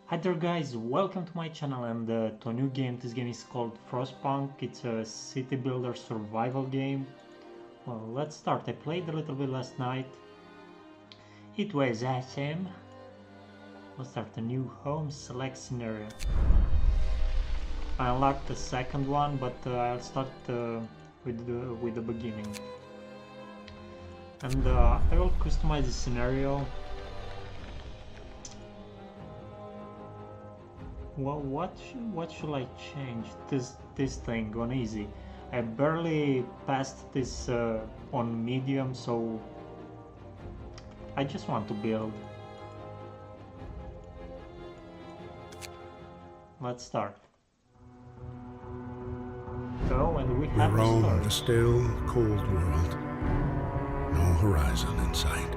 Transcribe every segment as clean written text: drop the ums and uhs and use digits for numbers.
Hi there guys, welcome to my channel and to a new game. This game is called Frostpunk. It's a city builder survival game. Well, let's start. I played a little bit last night. It was awesome. Let's start a new home, select scenario. I unlocked the second one, but I'll start with the beginning. And I will customize the scenario. Well, what should I change? This thing on easy. I barely passed this on medium, so I just want to build. Let's start. Oh, and we have roam the still, cold world. No horizon in sight.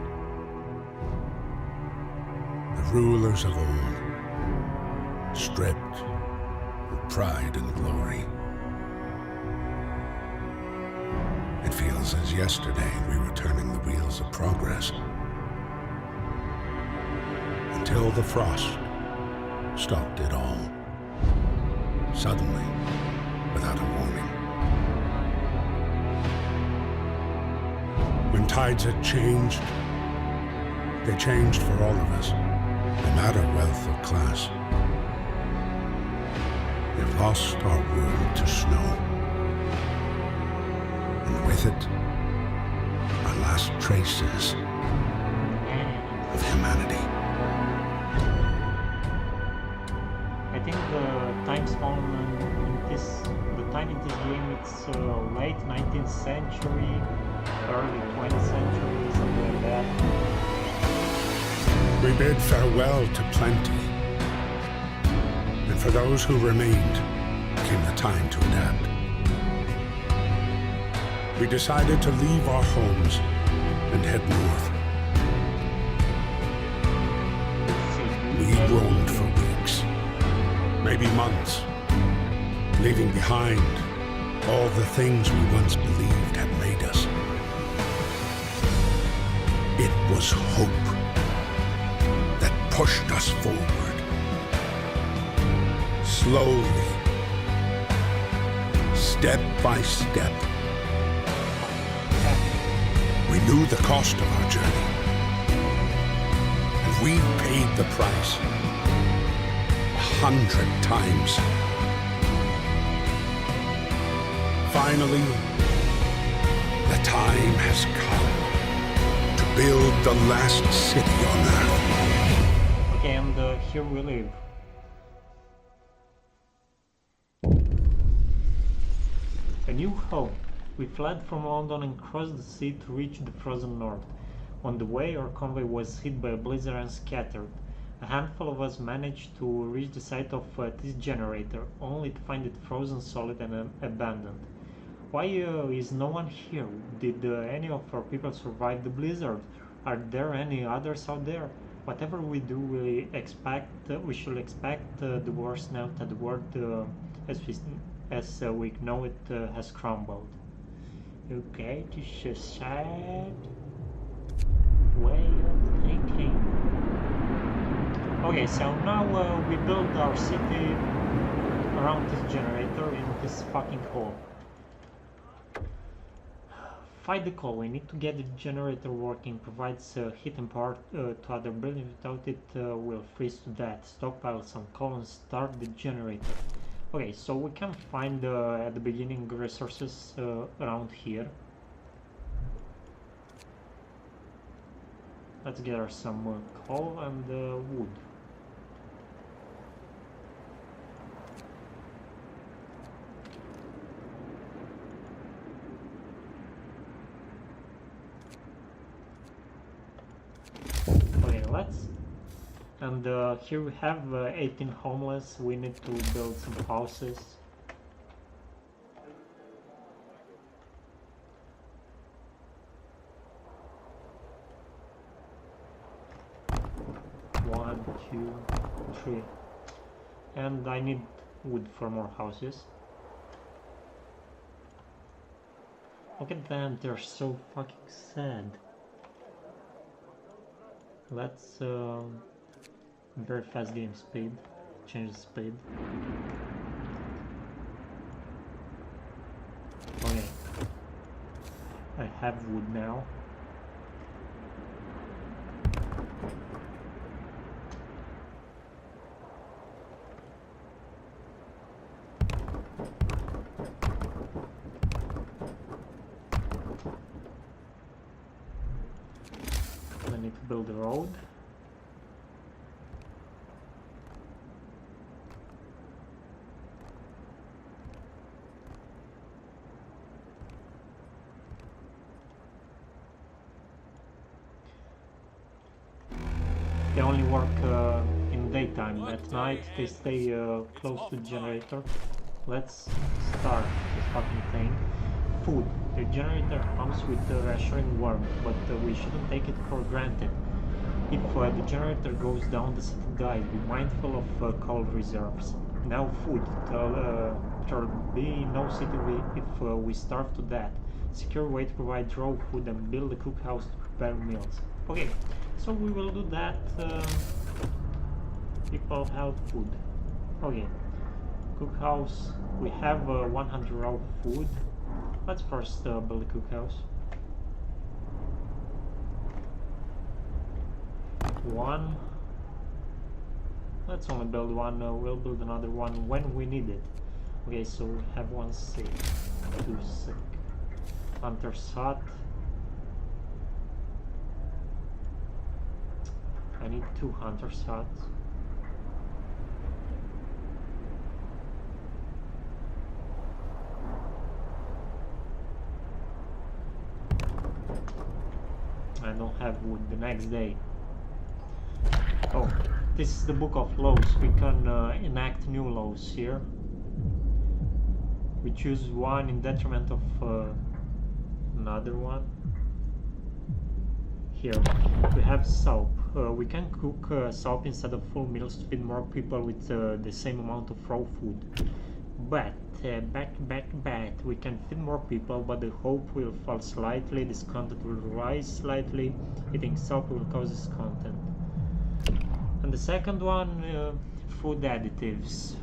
The rulers of old, stripped of pride and glory. It feels as yesterday we were turning the wheels of progress. Until the frost stopped it all. Suddenly, without a warning. When tides had changed, they changed for all of us, no matter wealth or class. We've lost our world to snow, and with it, our last traces of humanity. I think the time spawn the time in this game, it's late 19th century, early 20th century, something like that. We bid farewell to plenty, and for those who remained came the time to adapt. We decided to leave our homes and head north. We roamed for weeks, maybe months, leaving behind all the things we once believed had made us. It was hope that pushed us forward. Slowly, step by step, we knew the cost of our journey, and we paid the price 100 times. Finally, the time has come to build the last city on Earth. Okay, and here we live. A new home. We fled from London and crossed the sea to reach the frozen north. On the way, our convoy was hit by a blizzard and scattered. A handful of us managed to reach the site of this generator, only to find it frozen solid and abandoned. Why is no one here? Did any of our people survive the blizzard? Are there any others out there? Whatever we do, we should expect the worst now that the world as we know it has crumbled. Okay, this is a sad way of thinking. Okay, so now we build our city around this generator in this fucking hole. Fight the coal. We need to get the generator working. Provides heat and power to other buildings. Without it, we'll freeze to death. Stockpile some coal and start the generator. Okay, so we can find at the beginning resources around here. Let's gather some coal and wood. Okay, let's. And here we have 18 homeless. We need to build some houses. One, two, three. And I need wood for more houses. Look at them, they're so fucking sad. Let's Very fast game speed. Change the speed. Okay. I have wood now. I need to build a road. They only work in daytime. At night they stay close to the generator. Let's start this fucking thing. Food. The generator comes with reassuring warmth, but we shouldn't take it for granted. If the generator goes down, the city dies. Be mindful of coal reserves. Now food. There'll be no city if we starve to death. Secure way to provide raw food and build a cookhouse to prepare meals. Okay, so we will do that. People have food. Okay, cookhouse. We have 100 raw food. Let's first build a cookhouse. One. Let's only build one. We'll build another one when we need it. Okay, so we have 1 sick, 2 sick. Hunter's hut. I need 2 hunter's huts. I don't have wood the next day. Oh, this is the book of laws. We can enact new laws here. We choose one in detriment of another one. Here we have soap. We can cook soap instead of full meals to feed more people with the same amount of raw food. But we can feed more people, but the hope will fall slightly, this content will rise slightly. Eating soap will cause this content. And the second one, food additives.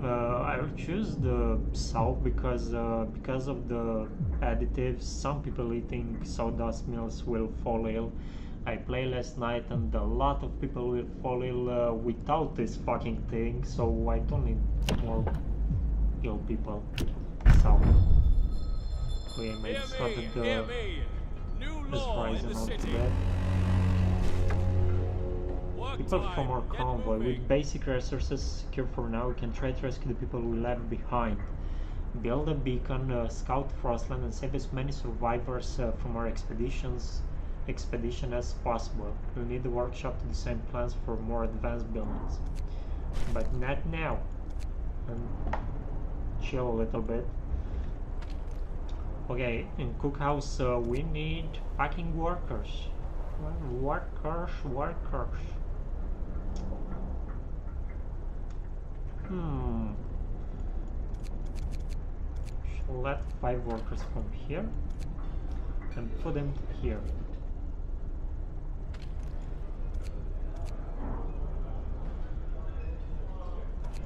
I will choose the salt because of the additives. Some people eating sawdust meals will fall ill. I played last night and a lot of people will fall ill without this fucking thing, so I don't need more ill people. So, okay, maybe started this rising onto that. People from our convoy, with basic resources secure for now, we can try to rescue the people we left behind. Build a beacon, scout Frostland, and save as many survivors from our expedition as possible. We'll need the workshop to design plans for more advanced buildings. But not now. And chill a little bit. Okay, in cookhouse we need fucking workers. Workers. Shall let 5 workers from here and put them here.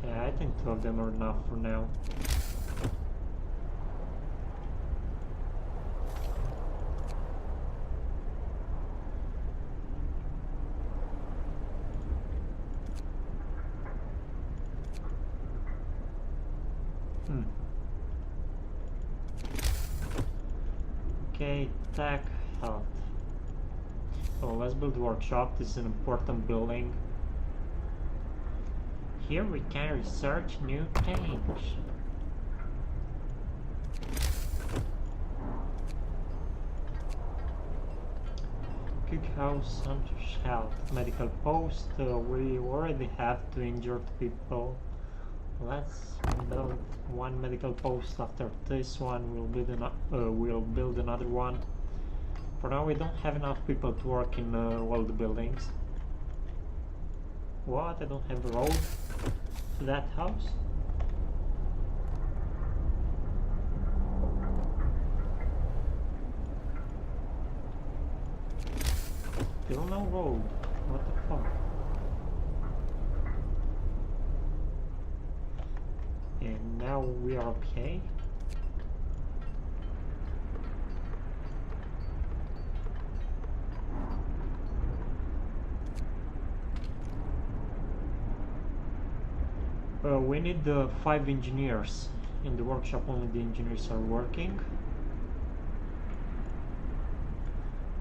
Yeah, I think 2 of them are enough for now. Okay, tech health. So let's build workshop. This is an important building. Here we can research new things. Cookhouse, Hunter's health, medical post. We already have 2 injured people. Let's build 1 medical post. After this one, we'll build another one. For now, we don't have enough people to work in all the buildings. What? I don't have a road to that house? Still no road. What the fuck? And now we are okay. We need 5 engineers. In the workshop only the engineers are working.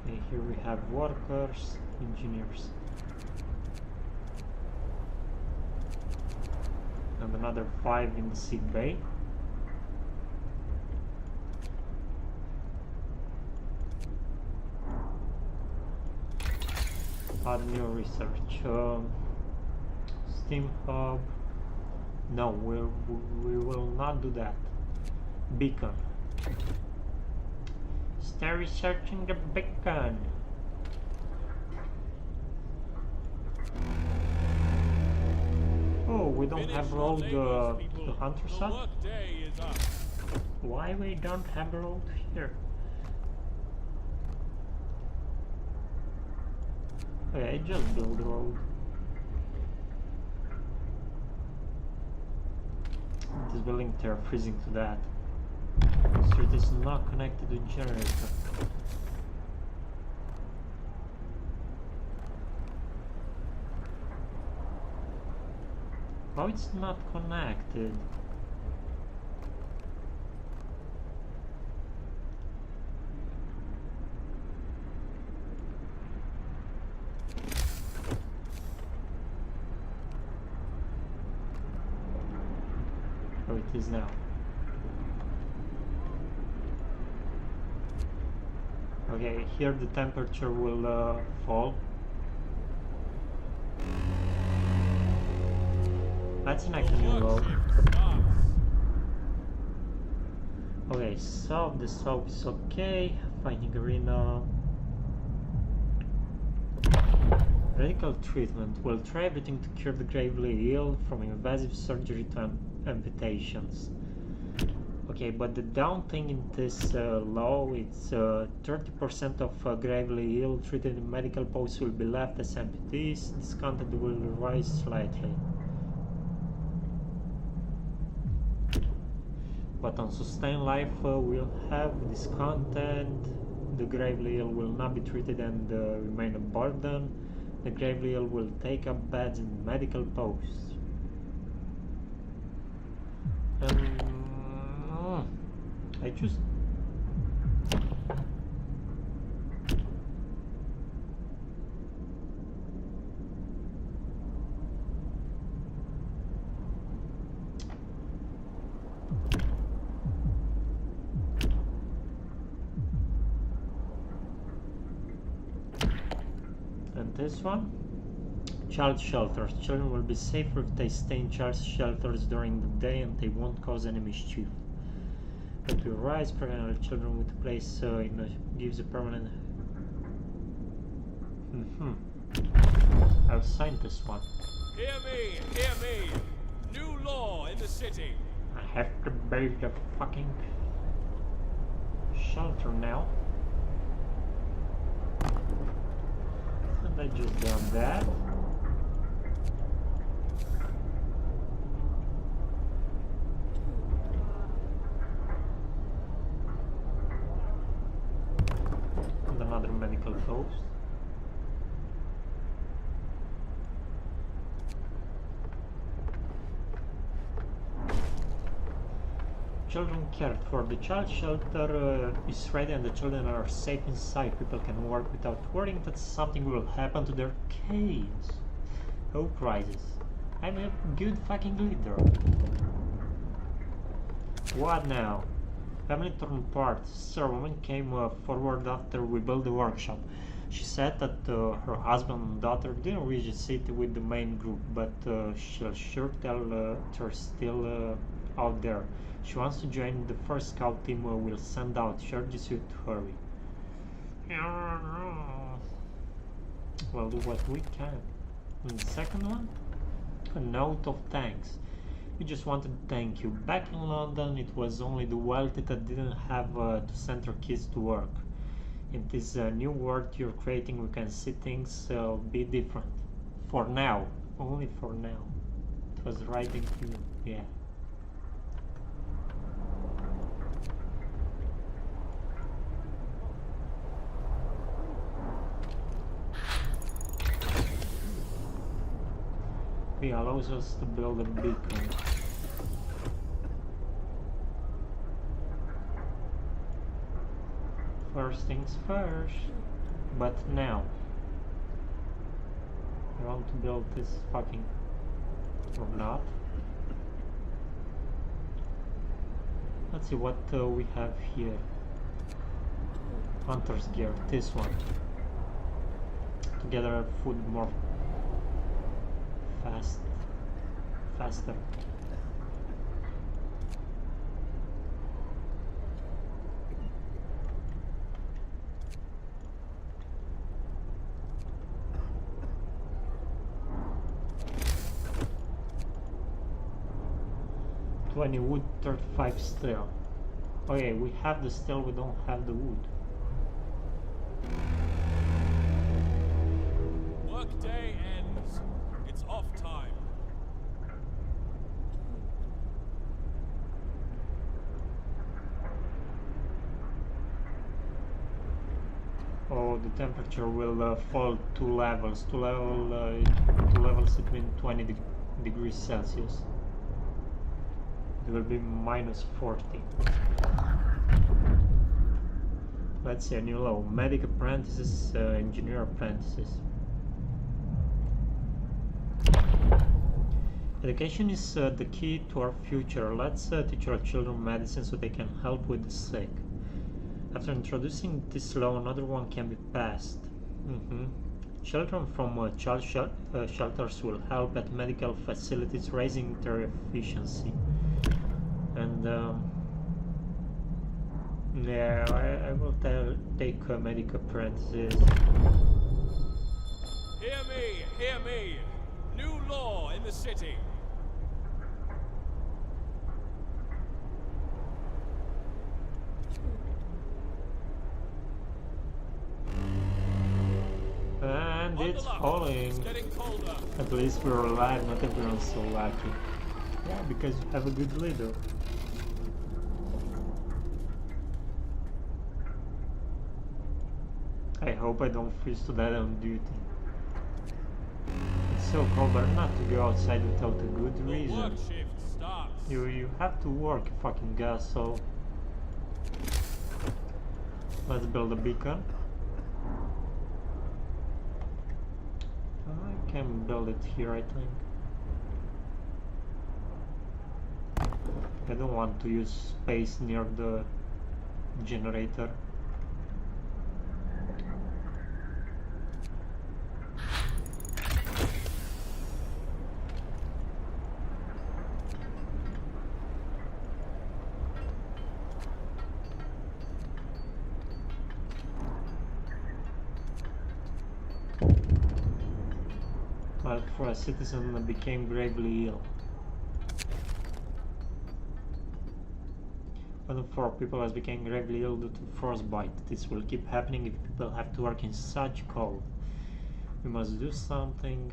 And here we have workers, engineers. And another 5 in the sick bay. Add new research. Steam hub. No, we will not do that. Beacon. Start researching the beacon. Oh, we don't have road to Hunter's Hut? Why we don't have road here? Okay, just build the road. This building, they are freezing to that. The street is not connected to generator. Oh, it's not connected. Oh, it is now. Okay, here the temperature will fall. Let's enact a new law. Okay, so the soap is okay. Finding arena. Radical treatment. We'll try everything to cure the gravely ill, from invasive surgery to amputations. Okay, but the down thing in this law, it's 30% of gravely ill treated in medical posts will be left as amputees. This content will rise slightly. But on sustained life, we'll have this content. The gravely ill will not be treated and remain a burden. The gravely ill will take up beds in medical posts. I just... And this one? Child shelters. Children will be safer if they stay in child shelters during the day and they won't cause any mischief. But we rise pregnant children with a place gives a permanent... I'll sign this one. Hear me, hear me! New law in the city! I have to build a fucking shelter now. And I just done that. And another medical post. Children cared for. The child shelter is ready and the children are safe inside. People can work without worrying that something will happen to their kids. Hope rises. I'm a good fucking leader. What now? Family torn apart. Sister woman came forward after we built the workshop. She said that her husband and daughter didn't reach the city with the main group, but she'll sure tell they're still out there. She wants to join the first scout team we'll send out. She urges you to hurry. We'll do what we can. And the second one? A note of thanks. We just wanted to thank you. Back in London, it was only the wealthy that didn't have to send their kids to work. In this new world you're creating, we can see things be different. For now, only for now. It was writing to you, yeah. It allows us to build a beacon. First things first, but now I want to build this fucking, or not. Let's see what we have here. Hunter's gear, this one. To gather food more faster. Wood, 35 steel. Okay, we have the steel, we don't have the wood. Workday ends. It's off time. Oh, the temperature will fall 2 levels. 2 levels between 20 degrees Celsius. It will be minus 40. Let's see, a new law. Medic apprentices, engineer apprentices. Education is the key to our future. Let's teach our children medicine so they can help with the sick. After introducing this law, another one can be passed. Children from child shelters will help at medical facilities, raising their efficiency. And yeah, I will take medic apprentices. Hear me! New law in the city. And it's falling. It's getting colder. At least we're alive, not everyone's so lucky. Yeah, because you have a good leader. I hope I don't freeze to death on duty. It's so cold, but not to go outside without a good reason. Work shift starts. You have to work, you fucking gas, so... Let's build a beacon. I can build it here, I think. I don't want to use space near the generator. But for a citizen that became gravely ill. 1 in 4 people has become gravely ill due to frostbite. This will keep happening if people have to work in such cold. We must do something.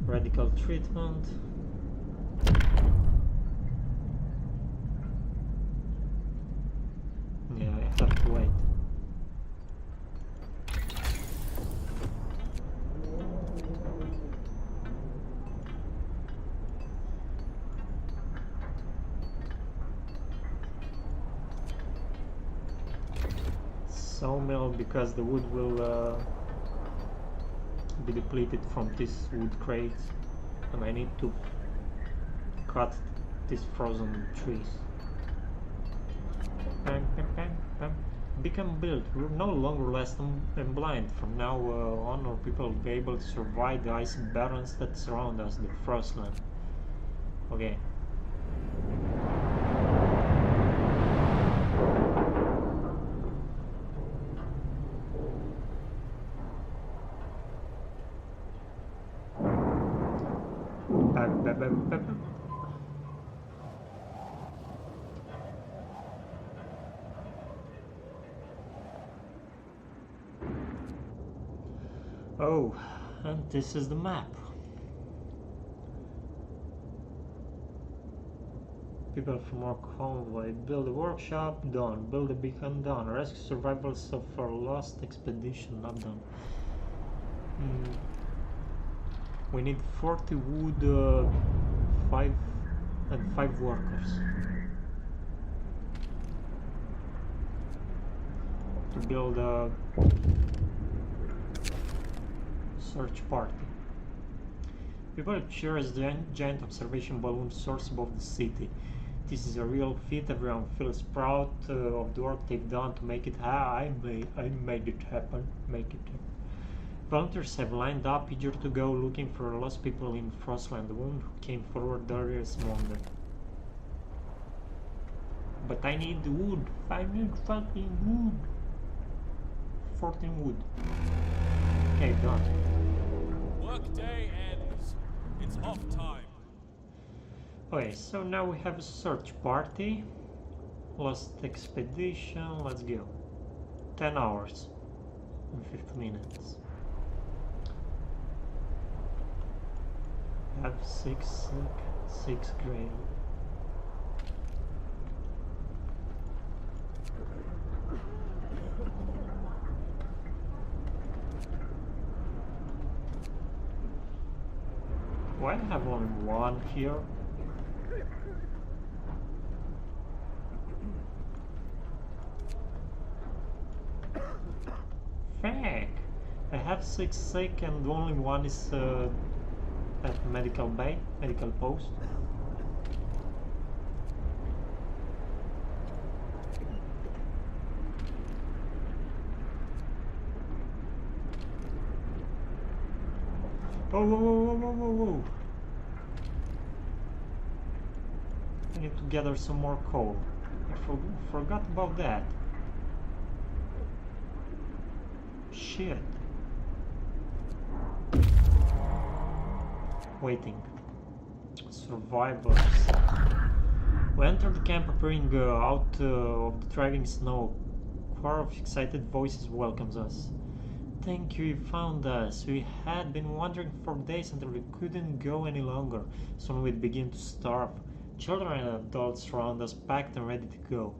Radical treatment. Yeah, I have to wait. Sawmill, because the wood will be depleted from these wood crates, and I need to cut these frozen trees. Bam, bam, bam, bam. Beacon built. We're no longer less than blind. From now on, our people will be able to survive the icy barrens that surround us, the Frostland. Okay. Oh, and this is the map. People from our convoy. Build a workshop, done. Build a beacon, done. Rescue survivors of our lost expedition, not done. We need 40 wood, 5 workers to build a search party. People cheer as the giant observation balloon soars above the city. This is a real feat. Everyone feels proud of the work they've done to make it. I made it happen. Make it happen. Volunteers have lined up, eager to go, looking for lost people in Frostland. The one who came forward earliest among them. But I need wood. I need fucking wood. 14 wood. Okay, done. Workday ends. It's off time. Okay, so now we have a search party. Lost expedition. Let's go. 10 hours and 50 minutes. Have 6 grade. Why I have only one here? Fuck! I have 6 sick and only one is at medical bay, medical post. Oh, whoa. I need to gather some more coal. I forgot about that. Shit. Waiting. Survivors. We enter the camp appearing out of the driving snow. A choir of excited voices welcomes us. Thank you, you found us. We had been wandering for days until we couldn't go any longer. Soon we'd begin to starve. Children and adults surround us, packed and ready to go.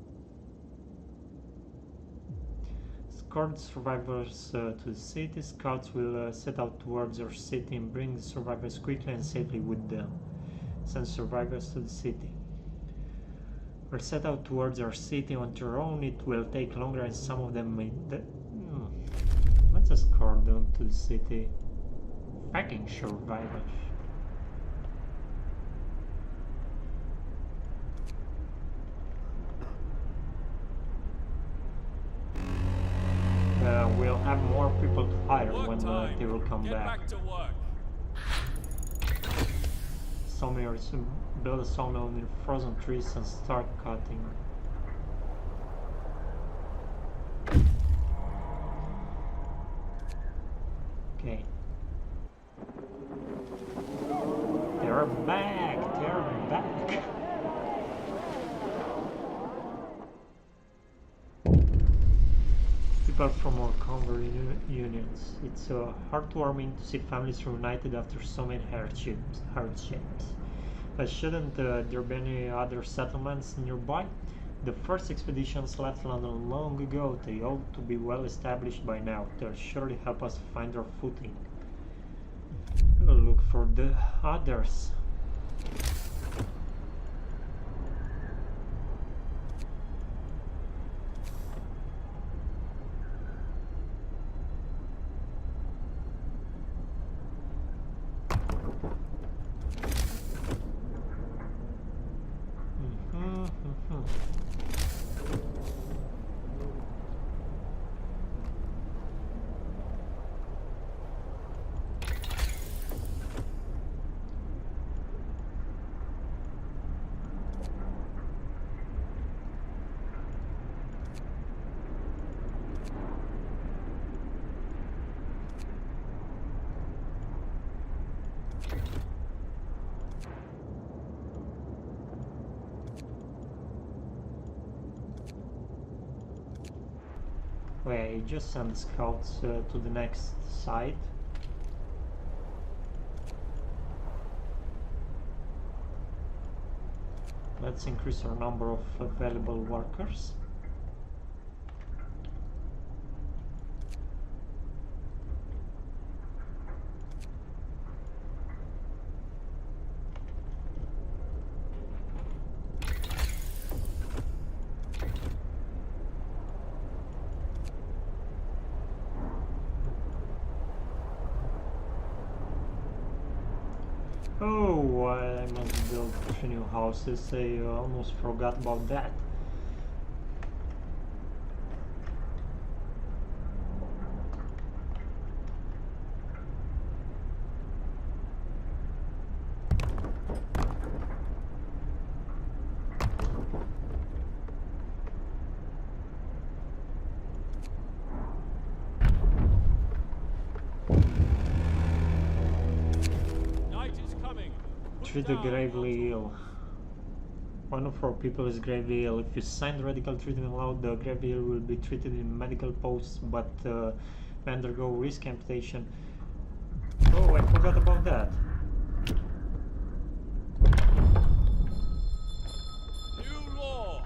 Escort the survivors to the city. Scouts will set out towards our city and bring the survivors quickly and safely with them. Send survivors to the city. We'll set out towards our city on their own. It will take longer and some of them may... Let's escort them to the city. Fucking survivors. We'll have more people to hire when they will come back. To work. Sawmills, build a sawmill in frozen trees and start cutting. Okay. They're back! They're back! People from our convoy unions. It's heartwarming to see families reunited after so many hardships. But shouldn't there be any other settlements nearby? The first expeditions left London long ago. They ought to be well established by now. They'll surely help us find our footing. We'll look for the others. Wait, just send scouts to the next site. Let's increase our number of available workers. Oh, I must build 3 new houses. I almost forgot about that. Night is coming. Put Treat the down gravely ill. One of our people is gravely ill. If you sign the radical treatment law, the gravely ill will be treated in medical posts, but may undergo risk amputation. Oh, I forgot about that. New law.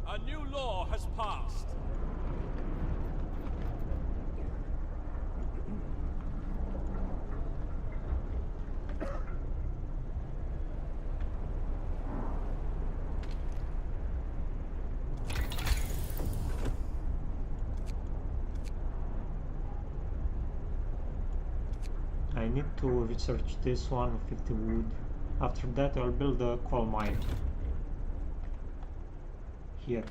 A new law has passed. I need to research this one, 50 wood. After that I'll build a coal mine. Here.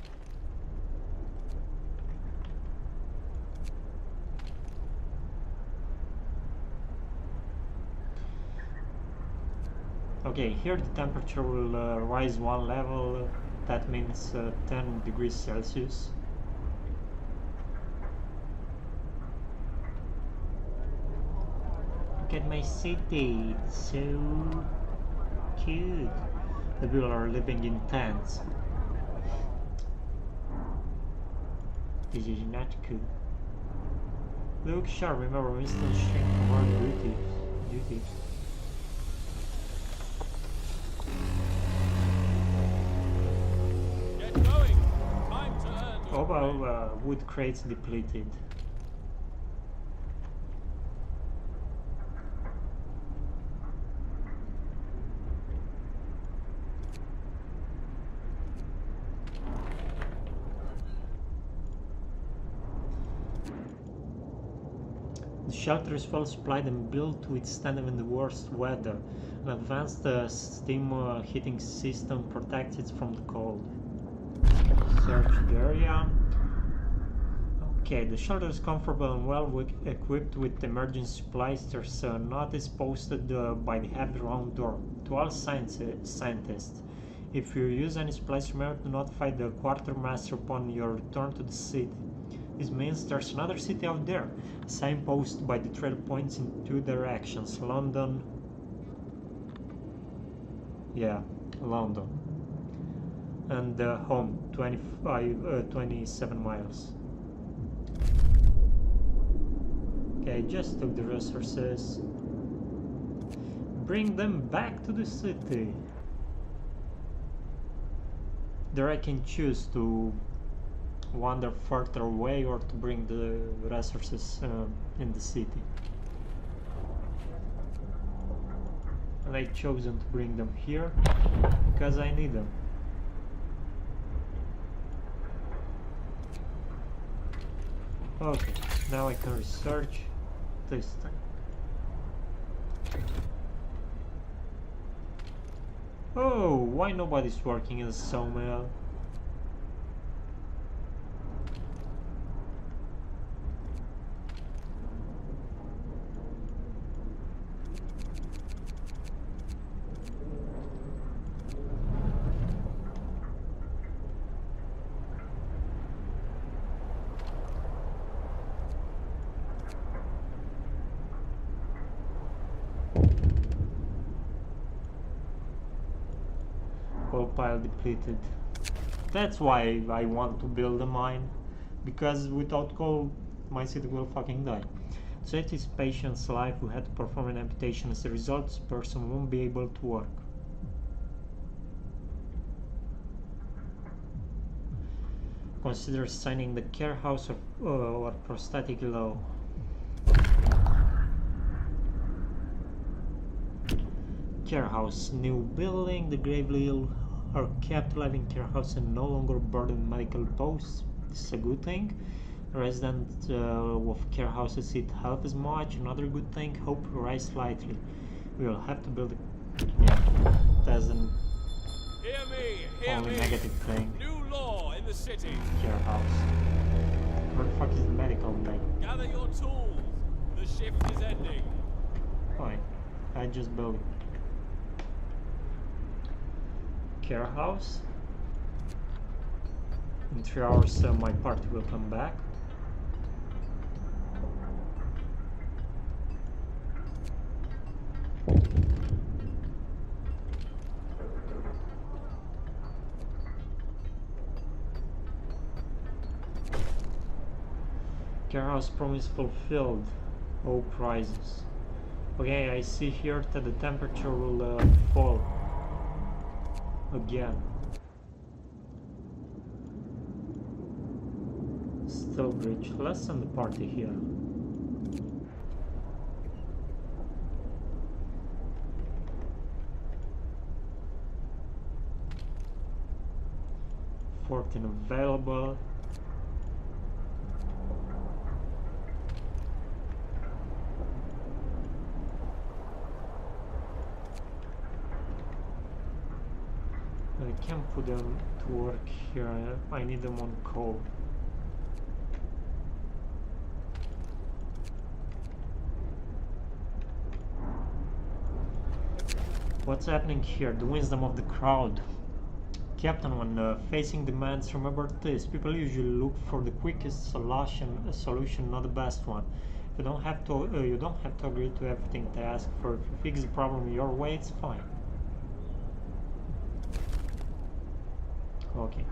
Okay, here the temperature will rise 1 level. That means 10 degrees Celsius. Look at my city, it's so cute. The people are living in tents. This is not cool. Look sharp, remember Winston Shank command duties. Get going. Time to earn your Oh well, wood crates depleted. The shelter is well supplied and built to withstand even the worst weather. An advanced steam heating system protects it from the cold. Search the area. Okay, the shelter is comfortable and well equipped with emergency supplies. There's a notice posted by the heavy round door. To all scientists, if you use any supplies, remember to notify the quartermaster upon your return to the city. This means there's another city out there. A signpost by the trail points in 2 directions. London. Yeah, London. And home, 27 miles. Okay, I just took the resources. Bring them back to the city. There I can choose to wander further away or to bring the resources in the city. And I've chosen to bring them here because I need them. Okay, now I can research this thing. Oh, why nobody's working in the sawmill? Coal pile depleted. That's why I want to build a mine. because without coal my city will fucking die. To save this patient's life, we had to perform an amputation. As a result, this person won't be able to work. Consider signing the care house or prosthetic law. Care house, new building. The gravely ill are kept alive in care house and no longer burden medical posts. This is a good thing. Residents of care houses seek help as much. Another good thing, hope rise slightly. We will have to build a... yeah, that's an only negative thing. New law in the city. Care house. Where the fuck is the medical bay? Gather your tools. The shift is ending. Fine, I just built it. Care house. In 3 hours my party will come back. Care house promise fulfilled. All prizes. Okay, I see here that the temperature will fall again. Still bridge. Let's end the party here. $14 available. I can't put them to work here. I need them on call. What's happening here? The wisdom of the crowd. Captain, when facing demands, remember this. People usually look for the quickest solution, not the best one. You don't have to agree to everything they ask for. If you fix the problem your way, it's fine. Okay.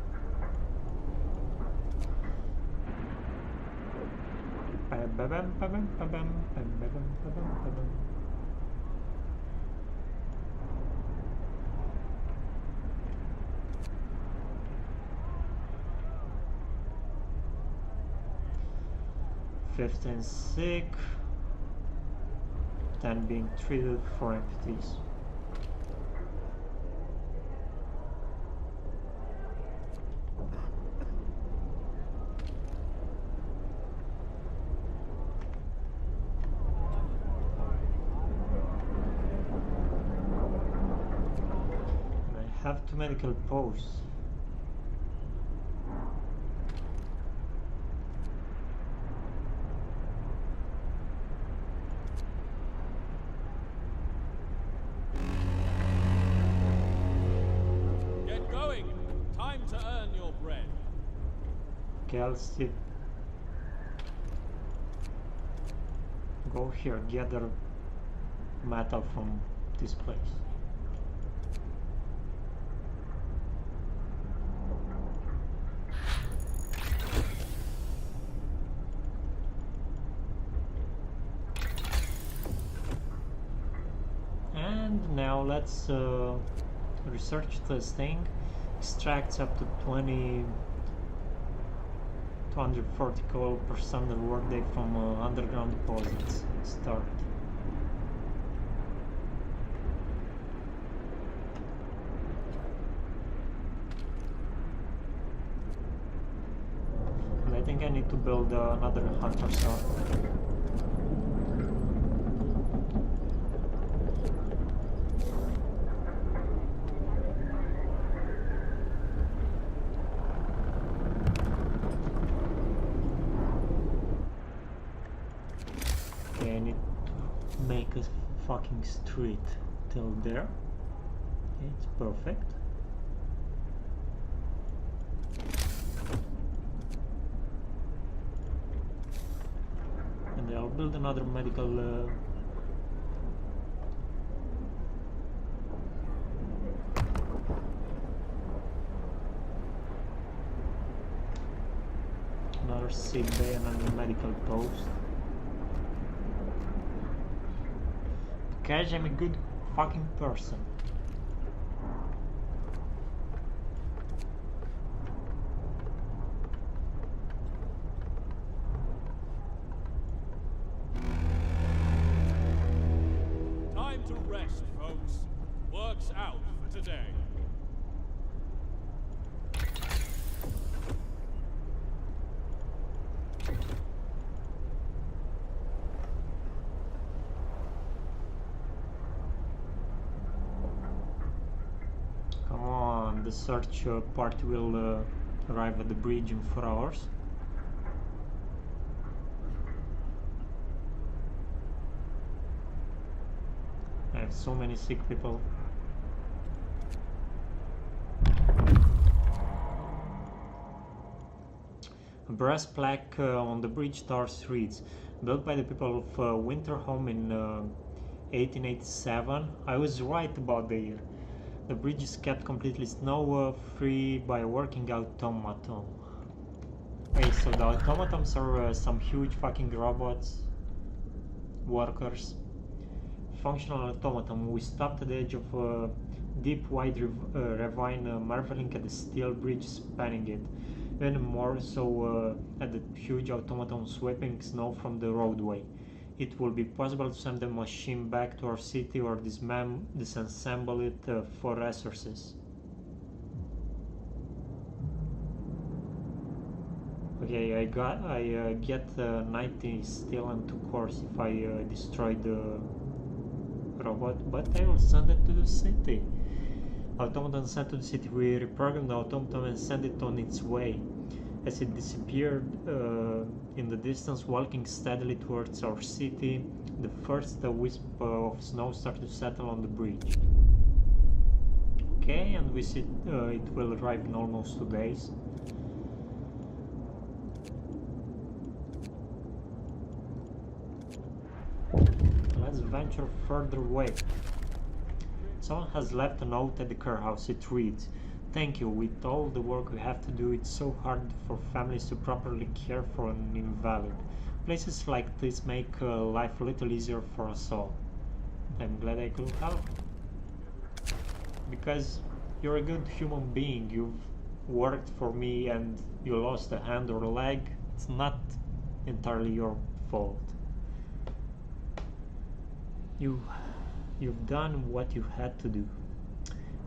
Fifteen sick, 10 being treated for amputees. Have two medical posts. Get going. Time to earn your bread. Kelsey, go here, gather metal from this place. Now let's research this thing. Extracts up to 240 coal per standard workday from underground deposits. Start. And I think I need to build another hunter sword. Okay, I need to make a fucking street till there. Okay, it's perfect. And I'll build another medical another sick bay and a medical post. Because I'm a good fucking person. Time to rest, folks. Work's out for today. Come on, the search party will arrive at the bridge in 4 hours. I have so many sick people. A brass plaque on the bridge towers reads, built by the people of Winterholm in 1887. I was right about the year. The bridge is kept completely snow-free by a working automaton. Okay, so the automatons are some huge fucking robots, workers. Functional automaton. We stopped at the edge of a deep, wide ravine, marveling at the steel bridge spanning it. Even more so at the huge automaton sweeping snow from the roadway. It will be possible to send the machine back to our city or disassemble it for resources. Okay, I get 90 steel and 2 cores if I destroy the robot, but I will send it to the city. Automaton sent to the city. We reprogrammed the automaton and sent it on its way. As it disappeared in the distance, walking steadily towards our city, the first wisp of snow started to settle on the bridge. Okay, and we see it will arrive in almost 2 days. Let's venture further away. Someone has left a note at the care house. It reads, "Thank you. With all the work we have to do, it's so hard for families to properly care for an invalid. Places like this make life a little easier for us all. I'm glad I could help. Because you're a good human being. You've worked for me and you lost a hand or a leg. It's not entirely your fault. You've done what you had to do."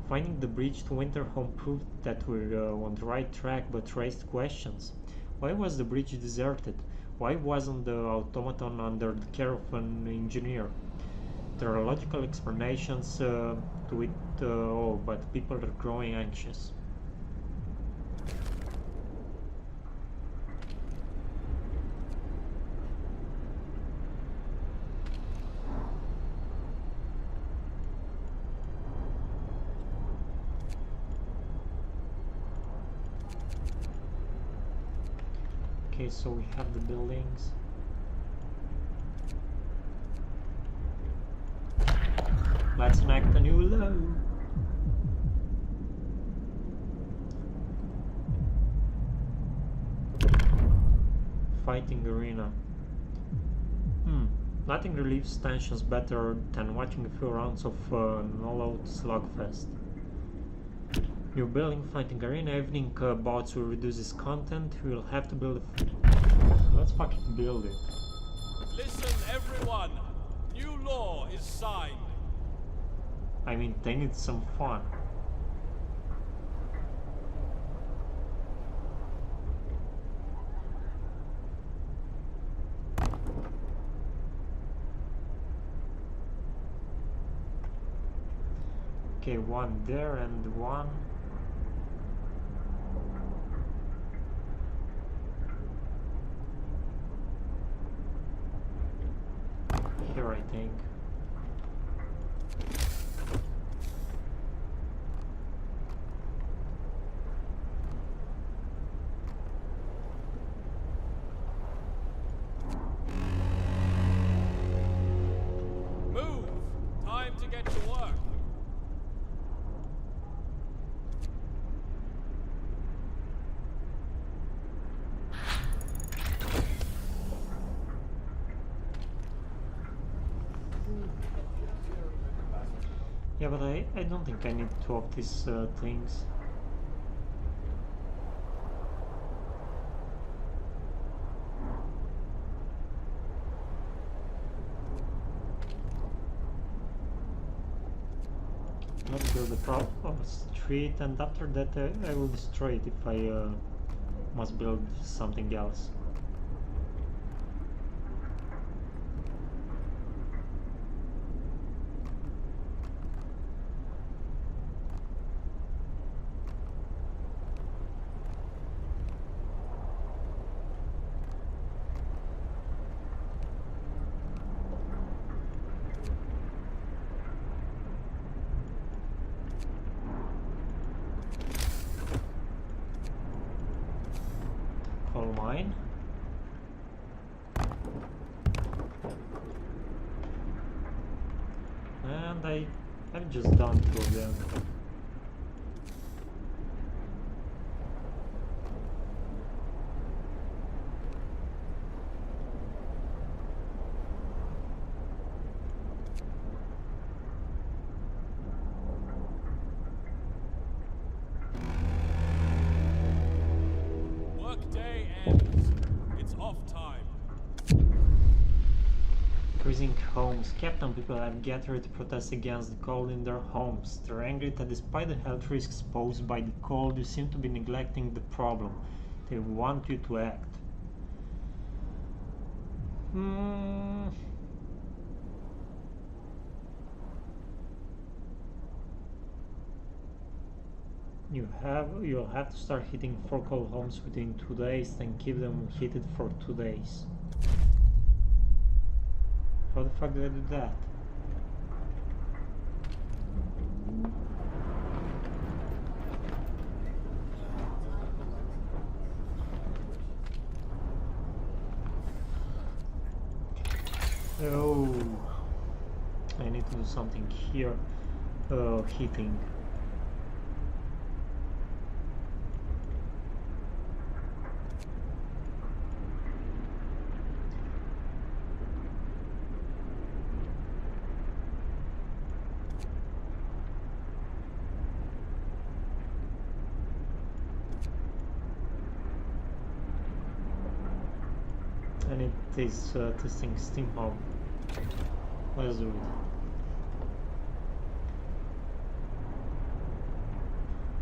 Finding the bridge to Winterholm proved that we're on the right track, but raised questions. Why was the bridge deserted? Why wasn't the automaton under the care of an engineer? There are logical explanations to it all, but people are growing anxious. Okay, so we have the buildings. Let's enact a new law. Fighting arena. Nothing relieves tensions better than watching a few rounds of an all-out slugfest. New building, fighting arena, evening bots will reduce its content. We will have to build Let's fucking build it. Listen, everyone. New law is signed. I mean, they need some fun. Okay, one there and one. Here, I think. Move! Time to get to work. Yeah, but I don't think I need two of these things. Let's build a street, and after that I will destroy it if I must build something else. Coal mine. And I've just done two of them. Workday ends. It's off time. Freezing homes. Captain, people have gathered to protest against the cold in their homes. They're angry that despite the health risks posed by the cold, you seem to be neglecting the problem. They want you to act. You'll have to start heating 4 cold homes within 2 days, then keep them heated for 2 days. How the fuck did I do that? Oh, I need to do something here. Heating. And it is testing steam home. Let's do it.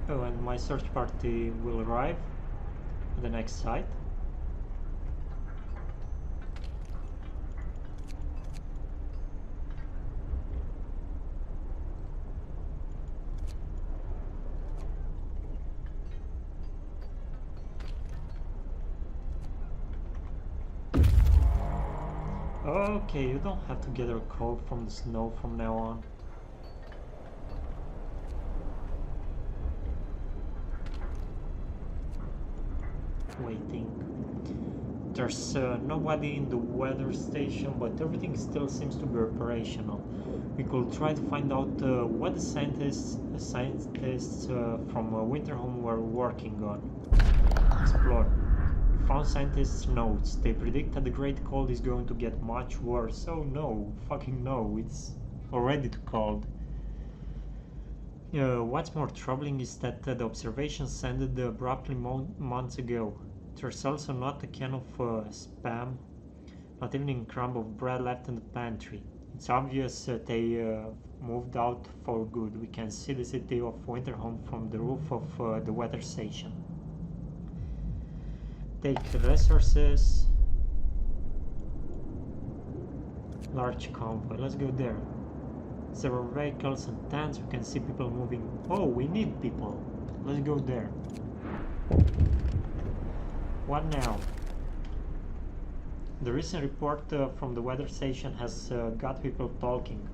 Oh, and my search party will arrive at the next site. Okay, you don't have to gather coal from the snow from now on. Waiting. There's nobody in the weather station, but everything still seems to be operational. We could try to find out what the scientists from Winterhome were working on. Explore. Found scientists' notes. They predict that the Great Cold is going to get much worse. Oh no, fucking no, it's already too cold. What's more troubling is that the observations ended abruptly months ago. There's also not a can of spam, not even a crumb of bread left in the pantry. It's obvious they moved out for good. We can see the city of Winterhome from the roof of the weather station. Take resources. Large convoy. Let's go there. Several vehicles and tents. We can see people moving. Oh, we need people. Let's go there. What now? The recent report from the weather station has got people talking.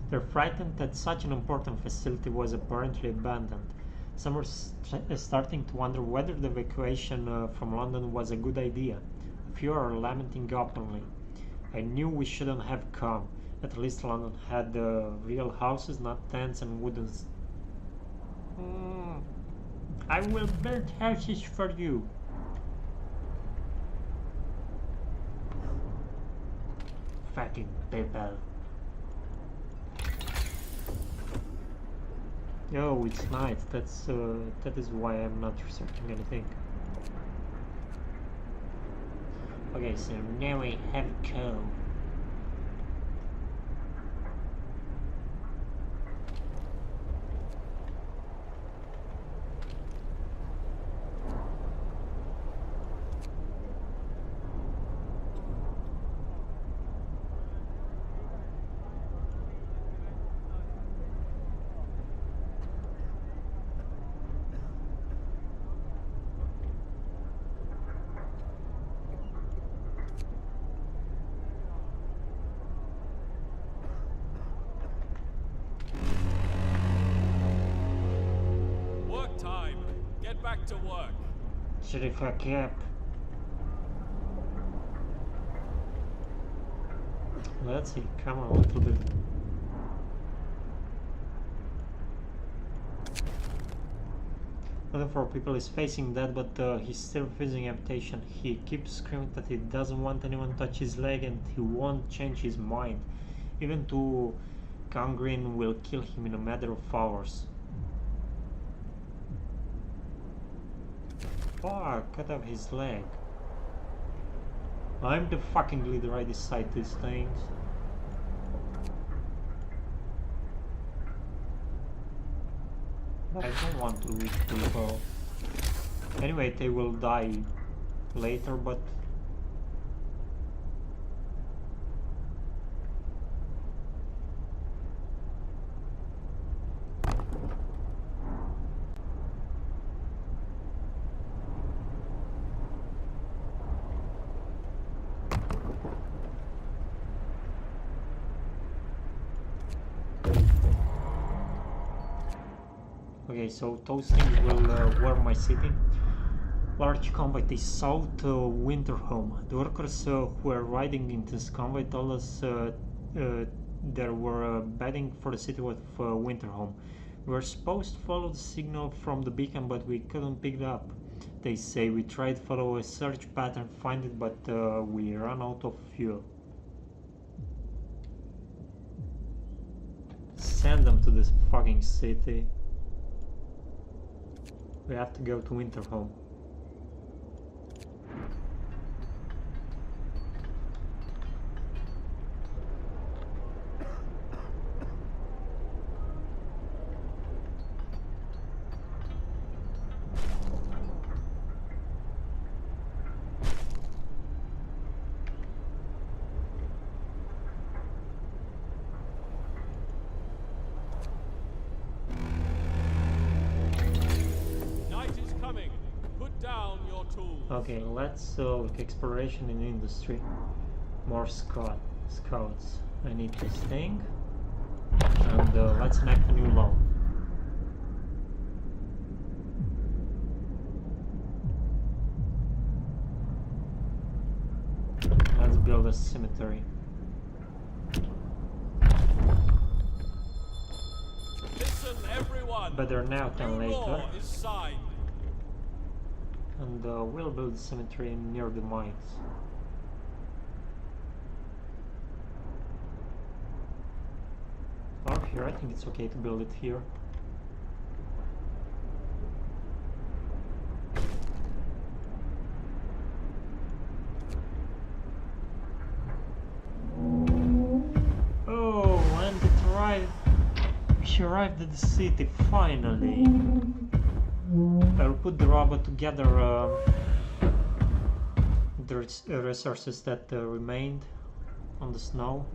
They're frightened that such an important facility was apparently abandoned. Some are starting to wonder whether the evacuation from London was a good idea. A few are lamenting openly. I knew we shouldn't have come. At least London had real houses, not tents and wooden... I will build houses for you. Fucking people. Oh, it's night. That is why I'm not researching anything. Okay, so now we have coal. Work time. Get back to work. Shut the fuck up. Let's see, come on a little bit. Another four people is facing that, but he's still refusing amputation. He keeps screaming that he doesn't want anyone to touch his leg and he won't change his mind. Even though gangrene will kill him in a matter of hours. Fuck, cut off his leg. I'm the fucking leader, I decide these things. I don't want to lose people. Anyway, they will die later, but... Okay, so those things will warm my city. Large convoy is south Winterhome. The workers who were riding in this convoy told us there were betting for the city of Winterhome. We were supposed to follow the signal from the beacon, but we couldn't pick it up. They say we tried to follow a search pattern, find it, but we ran out of fuel. Send them to this fucking city. We have to go to Winterhome. Okay, let's look exploration in industry. More scouts. I need this thing. And let's enact a new law. Let's build a cemetery. Listen, everyone. Better now than New law later. is signed. And we'll build a cemetery near the mines. Or here, I think it's okay to build it here. Oh, and it arrived. She arrived at the city, finally. I'll put the robot to gather the resources that remained on the snow.